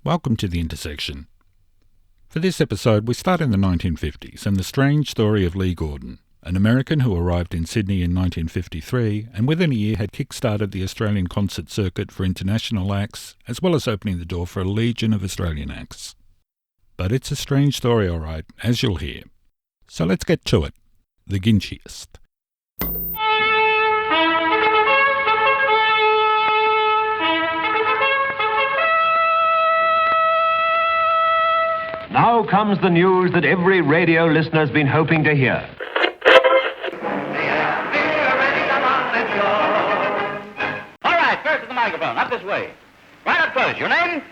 Welcome to The Intersection. For this episode, we start in the 1950s and the strange story of Lee Gordon, an American who arrived in Sydney in 1953 and within a year had kick-started the Australian concert circuit for international acts, as well as opening the door for a legion of Australian acts. But it's a strange story, all right, as you'll hear. So let's get to it. The Ginchiest. Now comes the news that every radio listener's been hoping to hear. All right, first to the microphone, up this way. Right up close. Your name?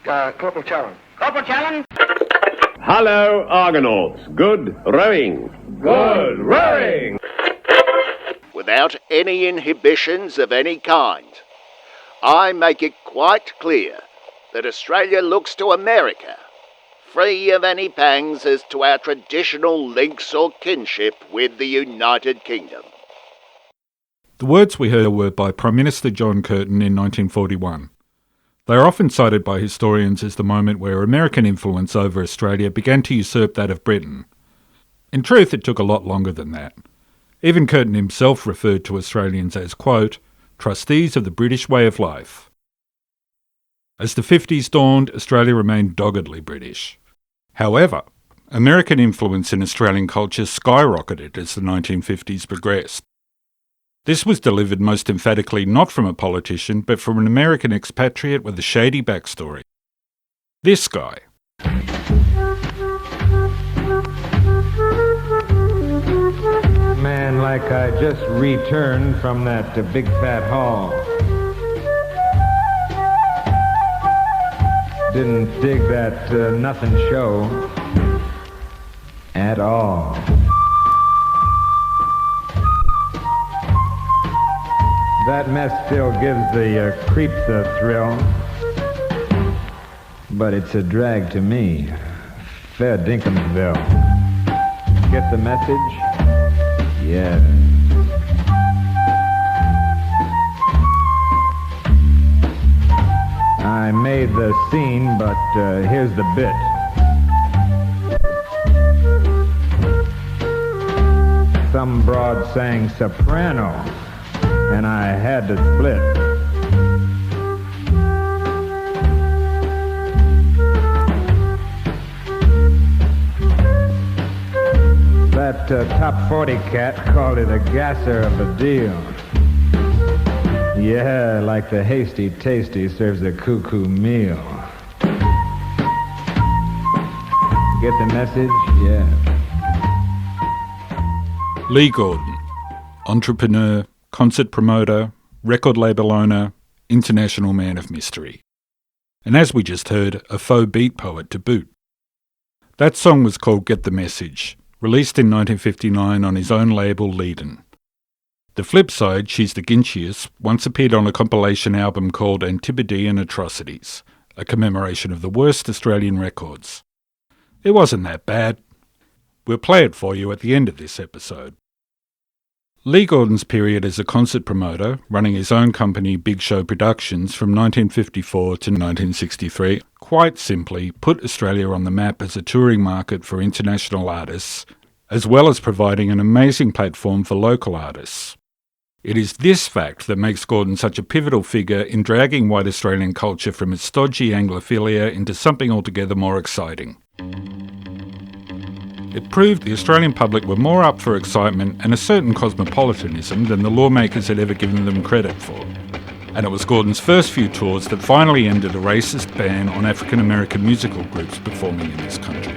Corporal Challen. Corporal Challen? Hello, Argonauts. Good rowing. Good rowing. Without any inhibitions of any kind, I make it quite clear that Australia looks to America, free of any pangs as to our traditional links or kinship with the United Kingdom. The words we heard were by Prime Minister John Curtin in 1941. They are often cited by historians as the moment where American influence over Australia began to usurp that of Britain. In truth, it took a lot longer than that. Even Curtin himself referred to Australians as, quote, trustees of the British way of life. As the 50s dawned, Australia remained doggedly British. However, American influence in Australian culture skyrocketed as the 1950s progressed. This was delivered most emphatically not from a politician, but from an American expatriate with a shady backstory. This guy. Man, like I just returned from that big fat haul. Didn't dig that nothing show at all. That mess still gives the creeps a thrill, but it's a drag to me. Fair Dinkumsville. Get the message? Yeah. I made the scene, but here's the bit. Some broad sang soprano, and I had to split. That top 40 cat called it a gasser of a deal. Yeah, like the hasty tasty serves a cuckoo meal. Get the message? Yeah. Lee Gordon, entrepreneur, concert promoter, record label owner, international man of mystery. And as we just heard, a faux beat poet to boot. That song was called Get the Message, released in 1959 on his own label Leedon. The flip side, She's the Ginchiest, once appeared on a compilation album called Antipodean Atrocities, a commemoration of the worst Australian records. It wasn't that bad. We'll play it for you at the end of this episode. Lee Gordon's period as a concert promoter, running his own company Big Show Productions from 1954 to 1963, quite simply put Australia on the map as a touring market for international artists, as well as providing an amazing platform for local artists. It is this fact that makes Gordon such a pivotal figure in dragging white Australian culture from its stodgy Anglophilia into something altogether more exciting. It proved the Australian public were more up for excitement and a certain cosmopolitanism than the lawmakers had ever given them credit for. And it was Gordon's first few tours that finally ended a racist ban on African American musical groups performing in this country.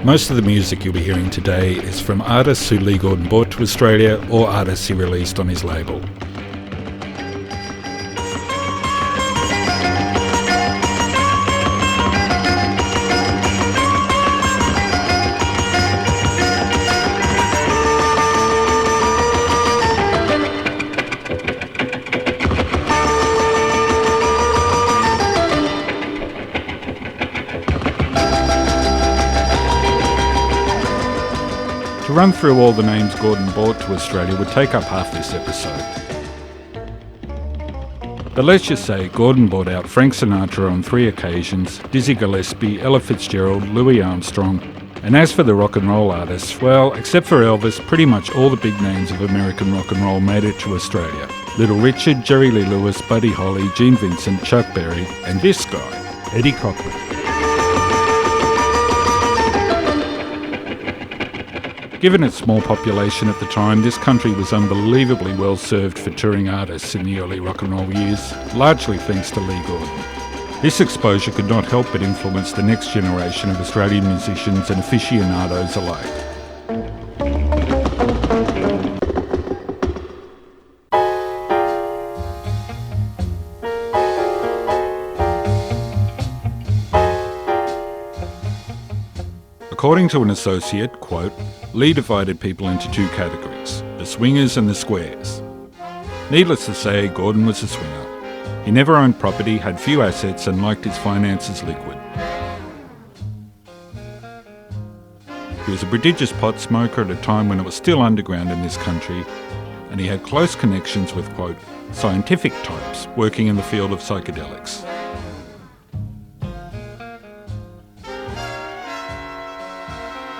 Most of the music you'll be hearing today is from artists who Lee Gordon brought to Australia or artists he released on his label. To run through all the names Gordon brought to Australia would take up half this episode. But let's just say Gordon bought out Frank Sinatra on 3 occasions, Dizzy Gillespie, Ella Fitzgerald, Louis Armstrong, and as for the rock and roll artists, well, except for Elvis, pretty much all the big names of American rock and roll made it to Australia. Little Richard, Jerry Lee Lewis, Buddy Holly, Gene Vincent, Chuck Berry, and this guy, Eddie Cochran. Given its small population at the time, this country was unbelievably well served for touring artists in the early rock and roll years, largely thanks to Lee Gordon. This exposure could not help but influence the next generation of Australian musicians and aficionados alike. According to an associate, quote, Lee divided people into 2 categories, the swingers and the squares. Needless to say, Gordon was a swinger. He never owned property, had few assets, and liked his finances liquid. He was a prodigious pot smoker at a time when it was still underground in this country, and he had close connections with, quote, scientific types working in the field of psychedelics.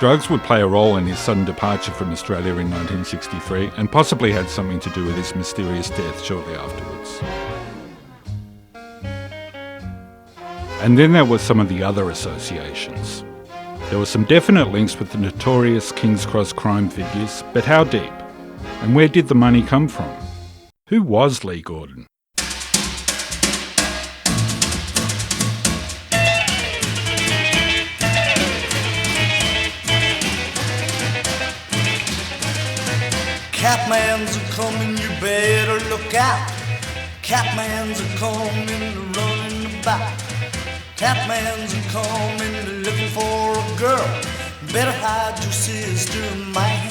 Drugs would play a role in his sudden departure from Australia in 1963 and possibly had something to do with his mysterious death shortly afterwards. And then there were some of the other associations. There were some definite links with the notorious King's Cross crime figures, but how deep? And where did the money come from? Who was Lee Gordon? Catman's a-comin', you better look out. Catman's a-comin', running about. Catman's a-comin', looking for a girl. Better hide your sister, man.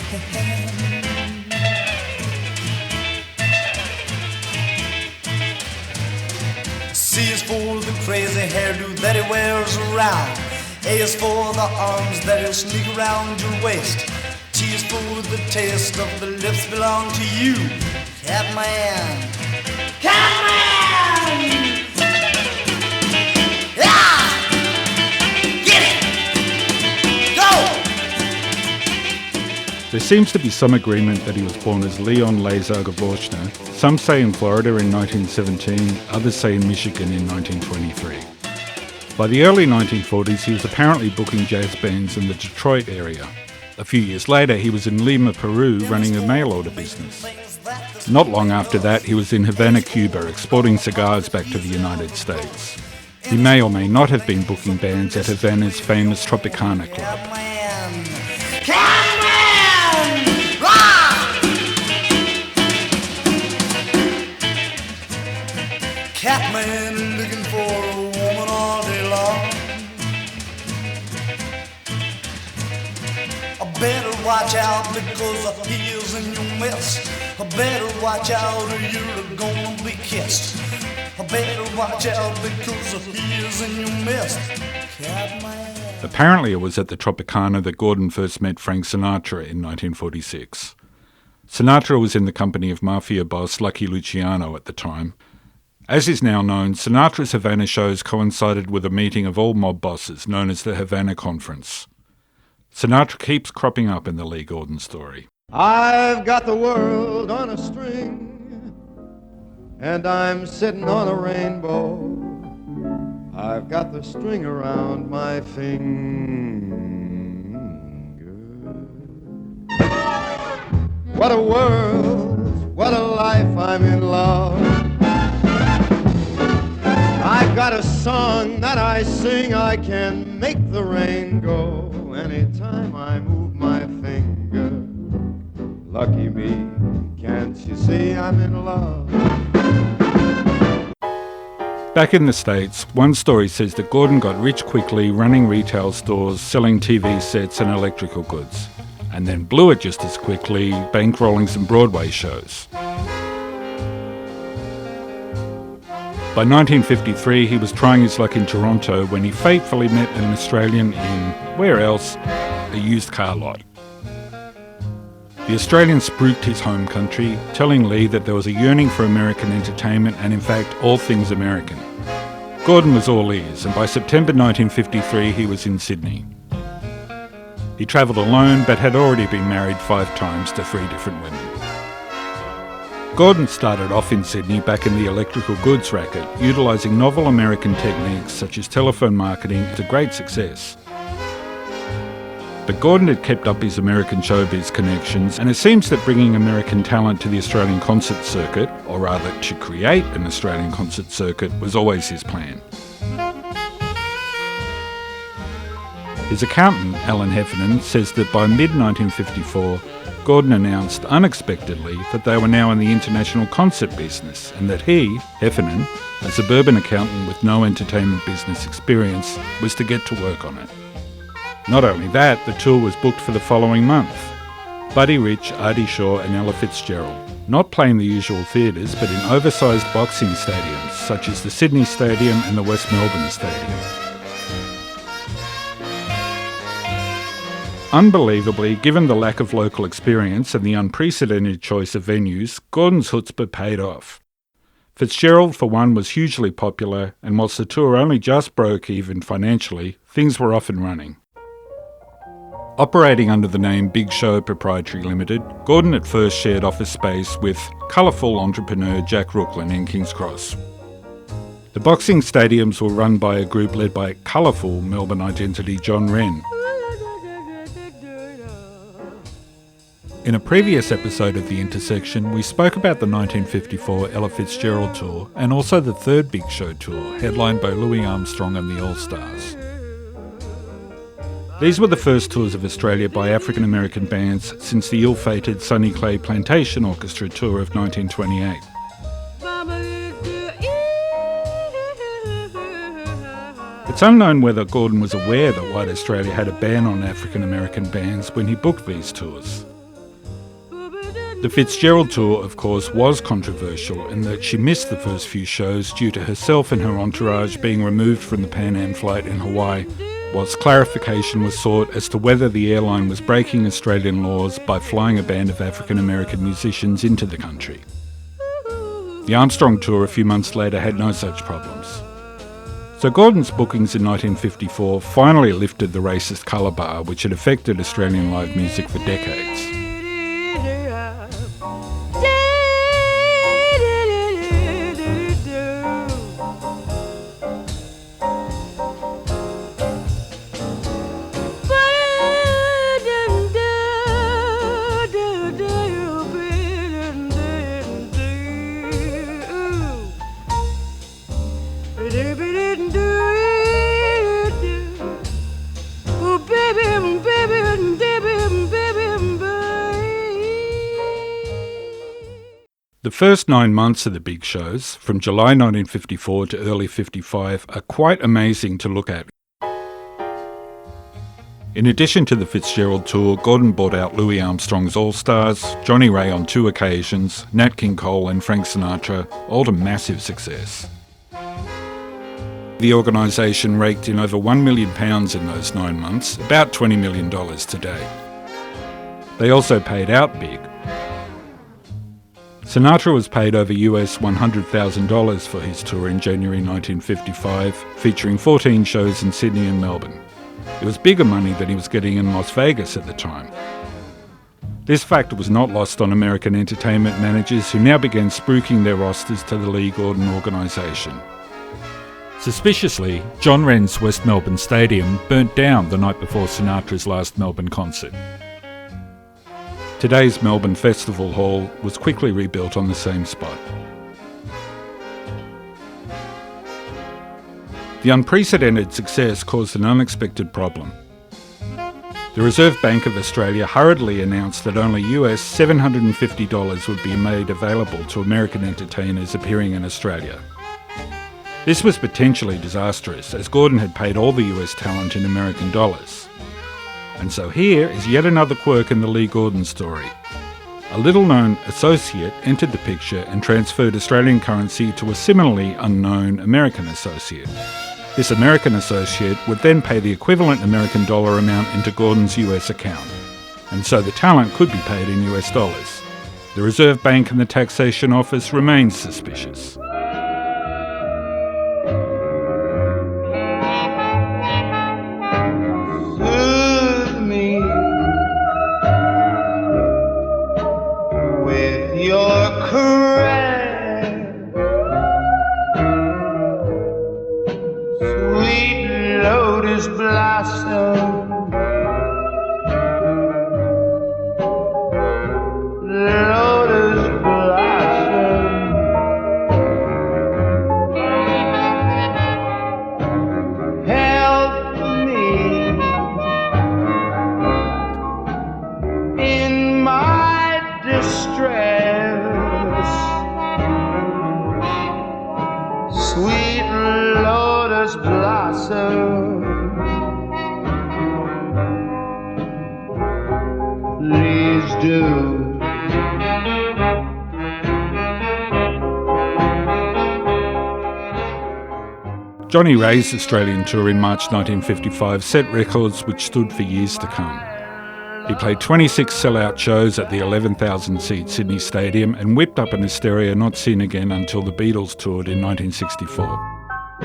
C is for the crazy hairdo that he wears around. A is for the arms that he'll sneak around your waist. T is for the taste of the lips belong to you, Catman. Catman! Yeah! Get it! Go! There seems to be some agreement that he was born as Leon Lazar Gavoshna. Some say in Florida in 1917, others say in Michigan in 1923. By the early 1940s, he was apparently booking jazz bands in the Detroit area. A few years later, he was in Lima, Peru, running a mail-order business. Not long after that, he was in Havana, Cuba, exporting cigars back to the United States. He may or may not have been booking bands at Havana's famous Tropicana Club. Catman looking for a woman all day long. Better watch out because he is in your mess. Better watch out or you're gonna be kissed. Better watch out because he is in your mess. Catman. Apparently it was at the Tropicana that Gordon first met Frank Sinatra in 1946. Sinatra was in the company of mafia boss Lucky Luciano at the time. As is now known, Sinatra's Havana shows coincided with a meeting of all mob bosses known as the Havana Conference. Sinatra keeps cropping up in the Lee Gordon story. I've got the world on a string, and I'm sitting on a rainbow. I've got the string around my finger. What a world, what a life, I'm in love. I've got a song that I sing, I can make the rain go anytime I move my finger. Lucky me, can't you see I'm in love? Back in the States, one story says that Gordon got rich quickly running retail stores, selling TV sets and electrical goods, and then blew it just as quickly, bankrolling some Broadway shows. By 1953, he was trying his luck in Toronto when he fatefully met an Australian in, where else, a used car lot. The Australian spruiked his home country, telling Lee that there was a yearning for American entertainment and in fact all things American. Gordon was all ears, and by September 1953 he was in Sydney. He travelled alone but had already been married 5 times to 3 different women. Gordon started off in Sydney back in the electrical goods racket, utilising novel American techniques such as telephone marketing to great success. But Gordon had kept up his American showbiz connections, and it seems that bringing American talent to the Australian concert circuit, or rather to create an Australian concert circuit, was always his plan. His accountant, Alan Heffernan, says that by mid-1954, Gordon announced unexpectedly that they were now in the international concert business, and that he, Heffernan, a suburban accountant with no entertainment business experience, was to get to work on it. Not only that, the tour was booked for the following month. Buddy Rich, Artie Shaw and Ella Fitzgerald, not playing the usual theatres but in oversized boxing stadiums such as the Sydney Stadium and the West Melbourne Stadium. Unbelievably, given the lack of local experience and the unprecedented choice of venues, Gordon's chutzpah paid off. Fitzgerald, for one, was hugely popular, and whilst the tour only just broke even financially, things were off and running. Operating under the name Big Show Proprietary Limited, Gordon at first shared office space with colourful entrepreneur Jack Rooklin in King's Cross. The boxing stadiums were run by a group led by colourful Melbourne identity John Wren. In a previous episode of The Intersection, we spoke about the 1954 Ella Fitzgerald Tour and also the third Big Show Tour, headlined by Louis Armstrong and the All-Stars. These were the first tours of Australia by African-American bands since the ill-fated Sonny Clay Plantation Orchestra tour of 1928. It's unknown whether Gordon was aware that White Australia had a ban on African-American bands when he booked these tours. The Fitzgerald tour, of course, was controversial in that she missed the first few shows due to herself and her entourage being removed from the Pan Am flight in Hawaii, whilst clarification was sought as to whether the airline was breaking Australian laws by flying a band of African-American musicians into the country. The Armstrong tour a few months later had no such problems. So Gordon's bookings in 1954 finally lifted the racist colour bar which had affected Australian live music for decades. The first 9 months of the big shows, from July 1954 to early 55, are quite amazing to look at. In addition to the Fitzgerald tour, Gordon bought out Louis Armstrong's All-Stars, Johnnie Ray on 2 occasions, Nat King Cole and Frank Sinatra, all to massive success. The organisation raked in over £1 million in those 9 months, about $20 million today. They also paid out big. Sinatra was paid over US $100,000 for his tour in January 1955, featuring 14 shows in Sydney and Melbourne. It was bigger money than he was getting in Las Vegas at the time. This fact was not lost on American entertainment managers who now began spruiking their rosters to the Lee Gordon organisation. Suspiciously, John Wren's West Melbourne Stadium burnt down the night before Sinatra's last Melbourne concert. Today's Melbourne Festival Hall was quickly rebuilt on the same spot. The unprecedented success caused an unexpected problem. The Reserve Bank of Australia hurriedly announced that only US $750 would be made available to American entertainers appearing in Australia. This was potentially disastrous, as Gordon had paid all the US talent in American dollars. And so here is yet another quirk in the Lee Gordon story. A little-known associate entered the picture and transferred Australian currency to a similarly unknown American associate. This American associate would then pay the equivalent American dollar amount into Gordon's US account. and so the talent could be paid in US dollars. The Reserve Bank and the Taxation Office remained suspicious. Soothe me with your caress, sweet lotus blossom. Lotus blossom, help me in my distress, sweet lotus blossom, please do. Johnnie Ray's Australian tour in March 1955 set records which stood for years to come. He played 26 sell-out shows at the 11,000-seat Sydney Stadium and whipped up an hysteria not seen again until the Beatles toured in 1964.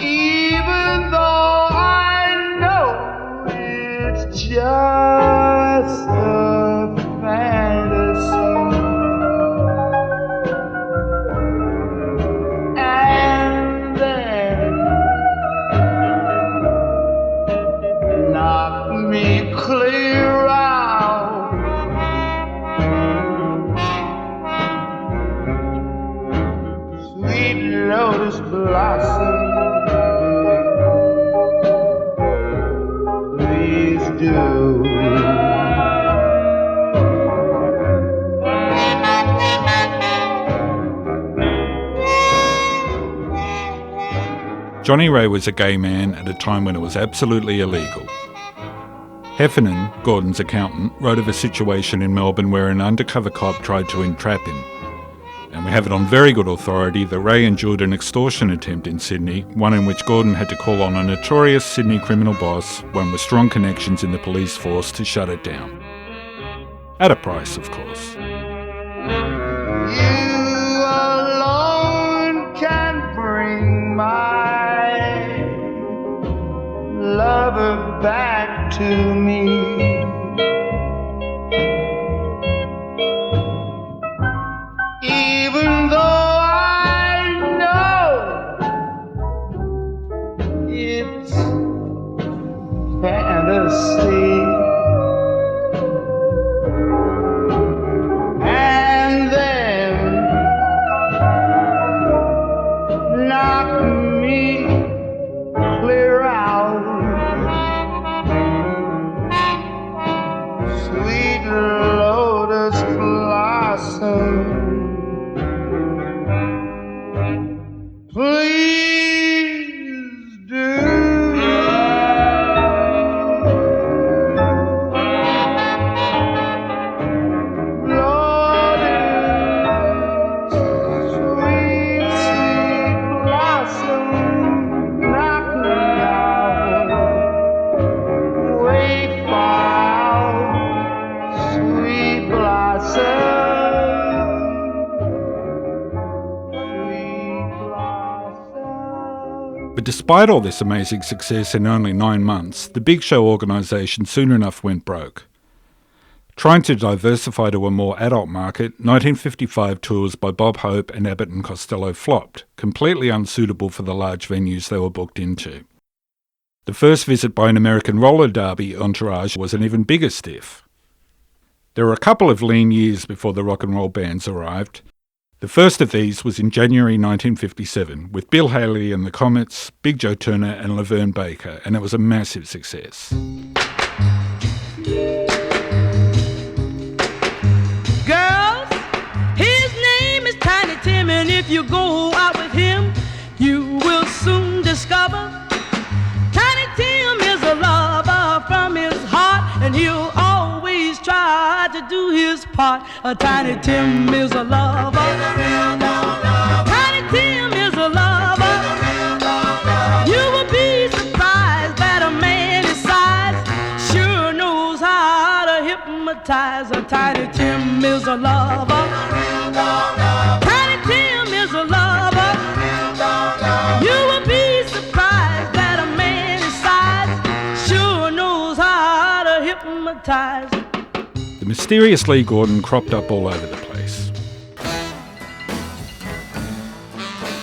Even though I know it's just a fantasy, and then knock me clear out, sweet lotus blossom, please do. Johnnie Ray was a gay man at a time when it was absolutely illegal. Heffernan, Gordon's accountant, wrote of a situation in Melbourne where an undercover cop tried to entrap him. And we have it on very good authority that Ray endured an extortion attempt in Sydney, one in which Gordon had to call on a notorious Sydney criminal boss, one with strong connections in the police force, to shut it down. At a price, of course. You alone can bring my lover back to me. Even though I know it's fantasy, and then knock me clear out, sweet lotus blossom, please do. But despite all this amazing success in only 9 months, the Big Show organisation soon enough went broke. Trying to diversify to a more adult market, 1955 tours by Bob Hope and Abbott and Costello flopped, completely unsuitable for the large venues they were booked into. The first visit by an American roller derby entourage was an even bigger stiff. There were a couple of lean years before the rock and roll bands arrived. The first of these was in January 1957 with Bill Haley and the Comets, Big Joe Turner and LaVern Baker, and it was a massive success. Girls, his name is Tiny Tim, and if you go out with him, you will soon discover Tiny Tim is a lover from his heart, and he'll always try to do his part. Tiny Tim is a lover. Tiny Tim is a lover. You will be surprised that a man his size sure knows how to hypnotize. hypnotizer. Tiny Tim is a lover. Tiny Tim is a lover. You will be surprised that a man his size sure knows how to hypnotize. The mysterious Lee Gordon cropped up all over the place.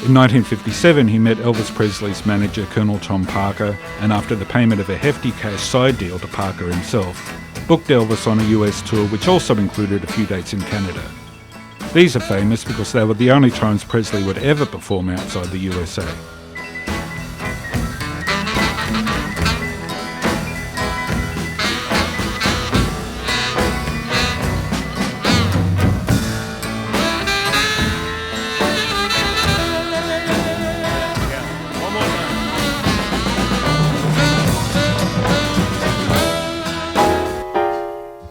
In 1957, he met Elvis Presley's manager, Colonel Tom Parker, and after the payment of a hefty cash side deal to Parker himself, booked Elvis on a US tour which also included a few dates in Canada. These are famous because they were the only times Presley would ever perform outside the USA.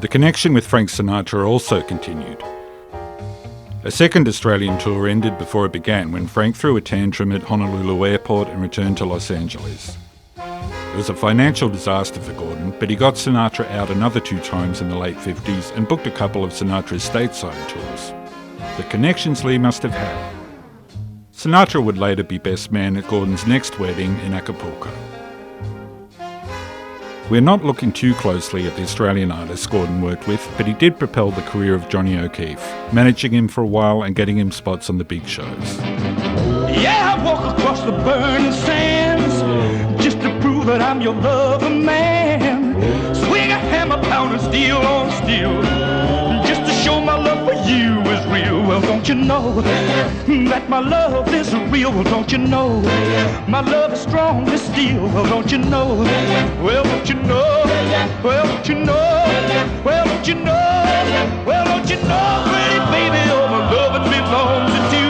The connection with Frank Sinatra also continued. A second Australian tour ended before it began when Frank threw a tantrum at Honolulu Airport and returned to Los Angeles. It was a financial disaster for Gordon, but he got Sinatra out another 2 times in the late 50s and booked a couple of Sinatra's stateside tours. The connections Lee must have had. Sinatra would later be best man at Gordon's next wedding in Acapulco. We're not looking too closely at the Australian artists Gordon worked with, but he did propel the career of Johnnie O'Keefe, managing him for a while and getting him spots on the big shows. Yeah, I walk across the burning sands just to prove that I'm your lover man. Swing a hammer, pound steel on steel just to show my love for you is real. Well, don't you know that my love is real? Well, don't you know my love is strong as steel? Well, don't you know? Well, don't you know? Well, don't you know? Well, don't you know? Well, don't you know, pretty baby, all my loving belongs to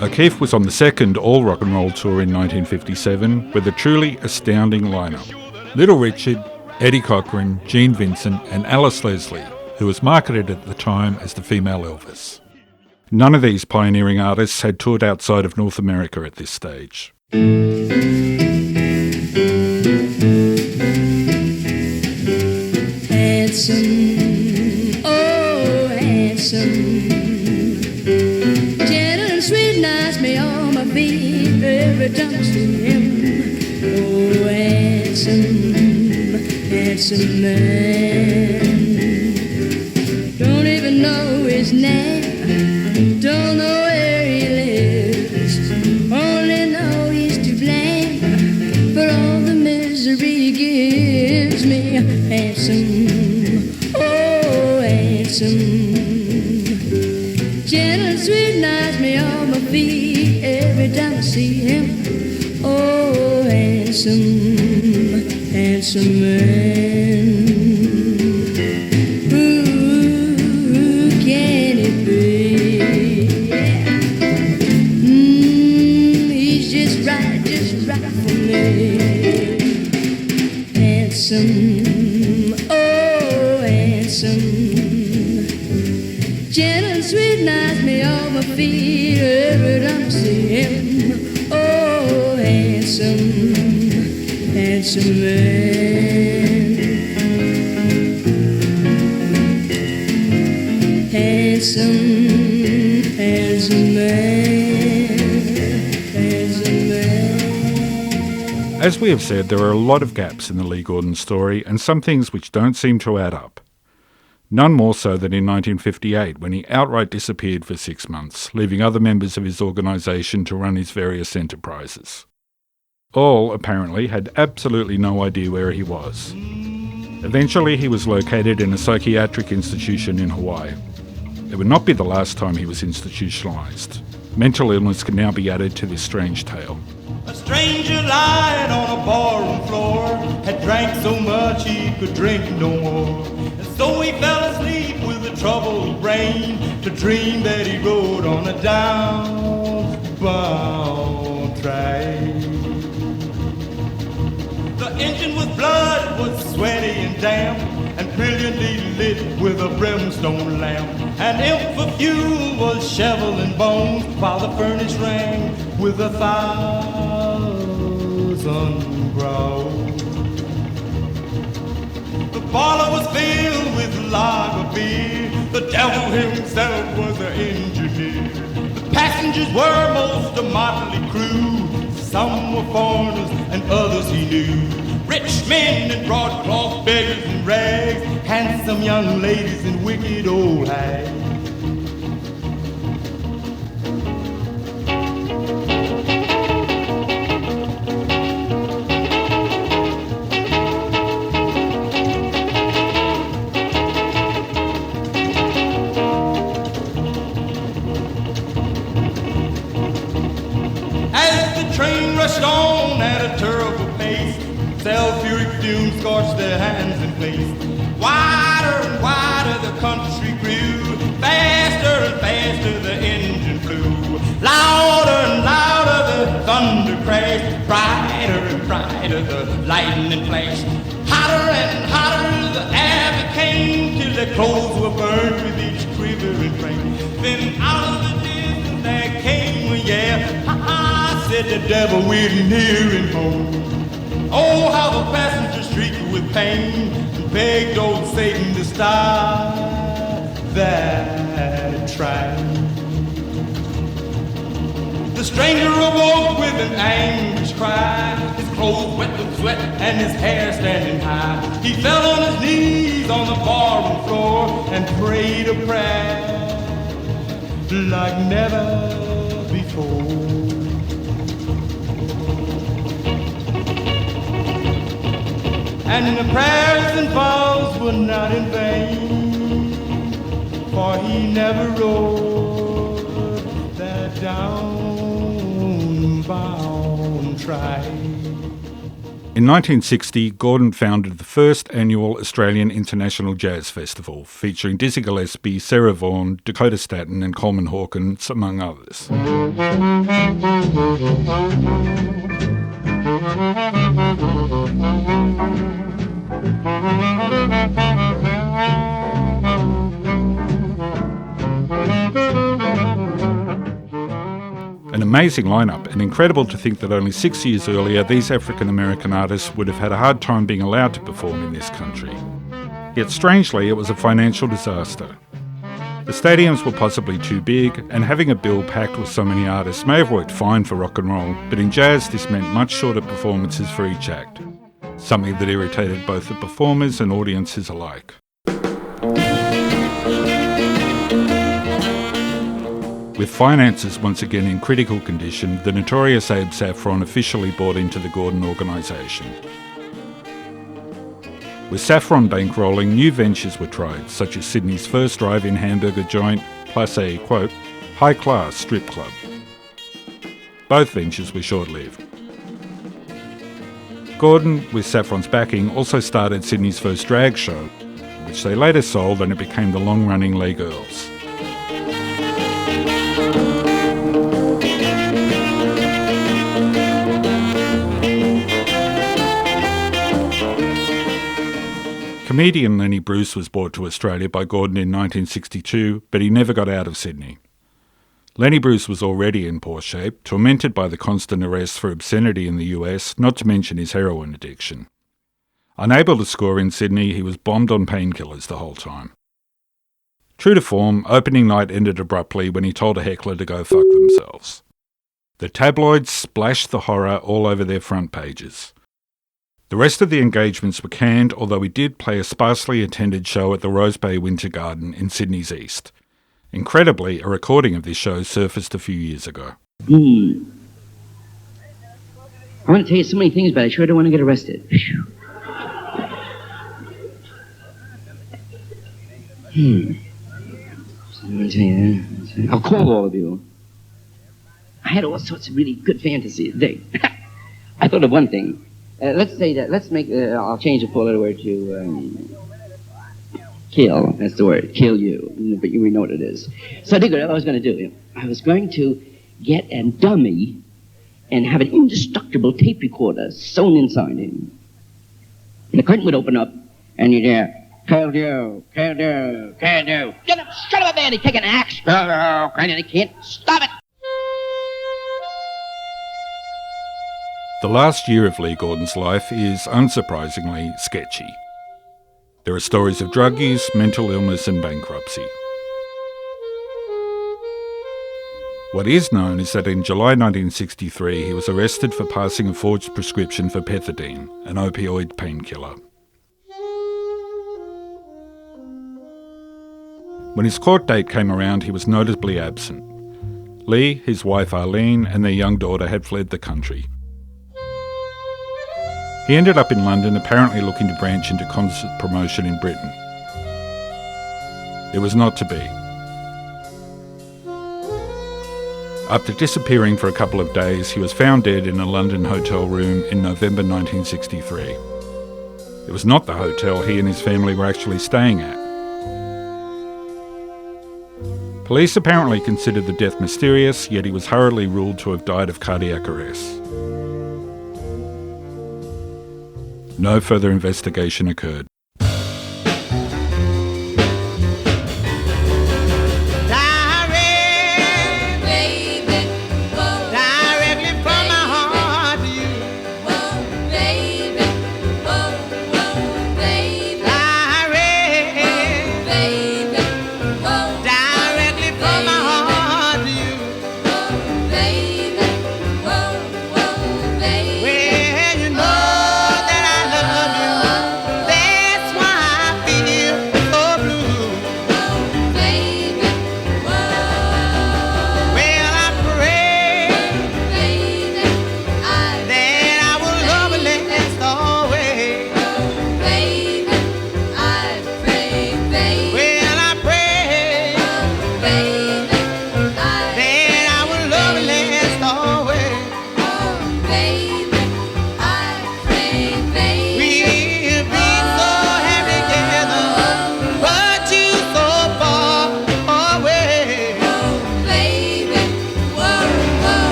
you. O'Keefe was on the second all rock and roll tour in 1957 with a truly astounding lineup. Little Richard, Eddie Cochran, Gene Vincent and Alice Lesley, who was marketed at the time as the female Elvis. None of these pioneering artists had toured outside of North America at this stage. Handsome, oh handsome, gentle and sweet, nice me on my feet every time I see him. Oh handsome, handsome man, don't even know his name, don't know where he lives, only know he's to blame for all the misery he gives me. Handsome, oh handsome, gentle and sweet, nice me on my feet every time I see him. Oh handsome, handsome man. Who can it be? He's just right for me. Handsome, oh handsome, gentle and sweet, nice me on my feet every time I see him. Oh handsome, handsome man. Handsome, handsome man, handsome man. As we have said, there are a lot of gaps in the Lee Gordon story and some things which don't seem to add up. None more so than in 1958 when he outright disappeared for 6 months, leaving other members of his organisation to run his various enterprises. All, apparently, had absolutely no idea where he was. Eventually he was located in a psychiatric institution in Hawaii. It would not be the last time he was institutionalised. Mental illness can now be added to this strange tale. A stranger lying on a barroom floor had drank so much he could drink no more. And so he fell asleep with a troubled brain to dream that he rode on a downbound train. The engine with blood was sweaty and damp and brilliantly lit with a brimstone lamp. And if for fuel was shoveling bones while the furnace rang with 1,000 growls. The parlor was filled with lager beer. The devil himself was the engineer. The passengers were most a motley crew. Some were foreigners and others he knew. Rich men in broadcloth, beggars in rags, handsome young ladies and wicked old hags. Train rushed on at a terrible pace. Sulfuric fumes scorched their hands and face. Wider and wider the country grew. Faster and faster the engine flew. Louder and louder the thunder crashed. Brighter and brighter the lightning flashed. Hotter and hotter the air became, till their clothes were burned with each quivering flame. Then out of the distance there came a yell. Said the devil, we didn't hear him home. Oh, how the passengers shrieked with pain and begged old Satan to stop that train. The stranger awoke with an anguish cry, his clothes wet with sweat and his hair standing high. He fell on his knees on the barroom floor and prayed a prayer like never before. And the prayers and vows were not in vain, for he never rode that downbound train. In 1960, Gordon founded the first annual Australian International Jazz Festival, featuring Dizzy Gillespie, Sarah Vaughan, Dakota Staton and Coleman Hawkins, among others. An amazing lineup, and incredible to think that only 6 years earlier these African American artists would have had a hard time being allowed to perform in this country. Yet strangely, it was a financial disaster. The stadiums were possibly too big, and having a bill packed with so many artists may have worked fine for rock and roll, but in jazz this meant much shorter performances for each act, something that irritated both the performers and audiences alike. With finances once again in critical condition, the notorious Abe Saffron officially bought into the Gordon organisation. With Saffron bankrolling, new ventures were tried, such as Sydney's first drive-in hamburger joint, plus a, quote, high-class strip club. Both ventures were short-lived. Gordon, with Saffron's backing, also started Sydney's first drag show, which they later sold and it became the long-running Les Girls. Comedian Lenny Bruce was brought to Australia by Gordon in 1962, but he never got out of Sydney. Lenny Bruce was already in poor shape, tormented by the constant arrests for obscenity in the US, not to mention his heroin addiction. Unable to score in Sydney, he was bombed on painkillers the whole time. True to form, opening night ended abruptly when he told a heckler to go fuck themselves. The tabloids splashed the horror all over their front pages. The rest of the engagements were canned, although he did play a sparsely attended show at the Rose Bay Winter Garden in Sydney's east. Incredibly, a recording of this show surfaced a few years ago. I want to tell you so many things, but I sure don't want to get arrested. I'll call all of you. I had all sorts of really good fantasies today. I thought of one thing. Let's say that, I'll change the four-letter word to, kill. That's the word, kill you. But we know what it is. So I think what I was going to do, I was going to get a dummy and have an indestructible tape recorder sewn inside him. And the curtain would open up, and you'd hear, kill you, kill you, kill you. Get him, shut up, man, he'd take an axe. And I can't stop it. The last year of Lee Gordon's life is, unsurprisingly, sketchy. There are stories of drug use, mental illness and bankruptcy. What is known is that in July 1963 he was arrested for passing a forged prescription for pethidine, an opioid painkiller. When his court date came around, he was noticeably absent. Lee, his wife Arlene, and their young daughter had fled the country. He ended up in London, apparently looking to branch into concert promotion in Britain. It was not to be. After disappearing for a couple of days, he was found dead in a London hotel room in November 1963. It was not the hotel he and his family were actually staying at. Police apparently considered the death mysterious, yet he was hurriedly ruled to have died of cardiac arrest. No further investigation occurred.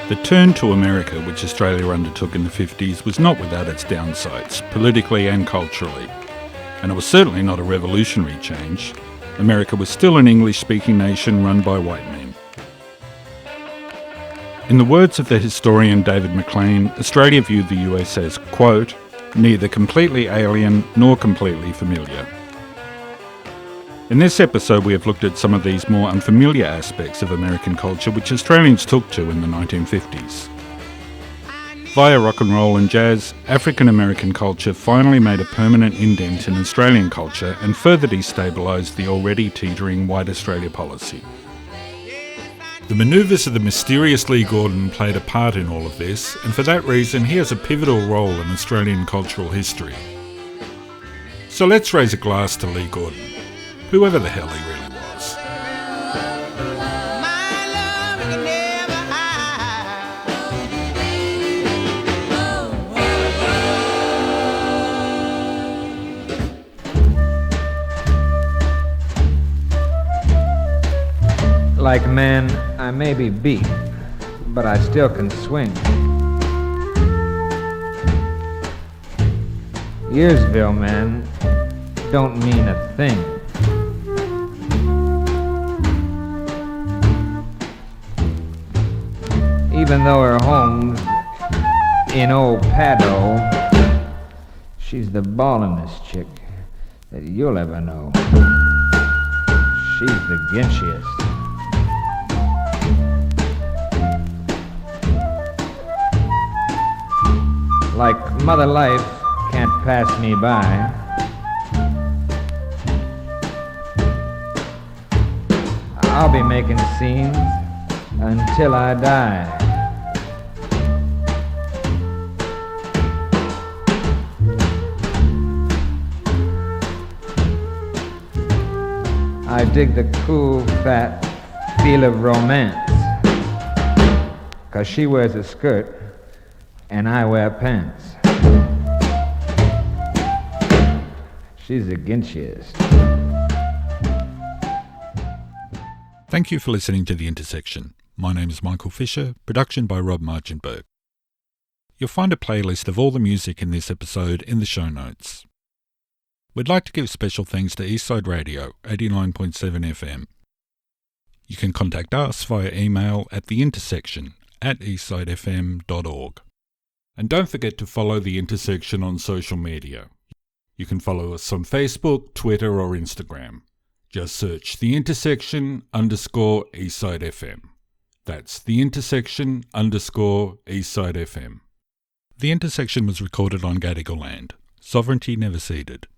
The turn to America, which Australia undertook in the 50s, was not without its downsides, politically and culturally. And it was certainly not a revolutionary change. America was still an English-speaking nation run by white men. In the words of the historian David McLean, Australia viewed the US as, quote, neither completely alien nor completely familiar. In this episode we have looked at some of these more unfamiliar aspects of American culture which Australians took to in the 1950s. Via rock and roll and jazz, African American culture finally made a permanent indent in Australian culture and further destabilised the already teetering white Australia policy. The manoeuvres of the mysterious Lee Gordon played a part in all of this, and for that reason he has a pivotal role in Australian cultural history. So let's raise a glass to Lee Gordon, whoever the hell he really was. Like man, I may be beat, but I still can swing. Yearsville, man, don't mean a thing. Even though her home's in old Paddo, she's the ballin'est chick that you'll ever know. She's the Ginchiest. Like Mother Life can't pass me by. I'll be making scenes until I die. I dig the cool, fat feel of romance, 'cause she wears a skirt and I wear pants. She's the Ginchiest. Thank you for listening to The Intersection. My name is Michael Fisher, production by Rob Marchenberg. You'll find a playlist of all the music in this episode in the show notes. We'd like to give special thanks to Eastside Radio, 89.7 FM. You can contact us via email at theintersection@eastsidefm.org. And don't forget to follow The Intersection on social media. You can follow us on Facebook, Twitter or Instagram. Just search _Eastside FM. That's _Eastside FM. The Intersection was recorded on Gadigal land. Sovereignty never ceded.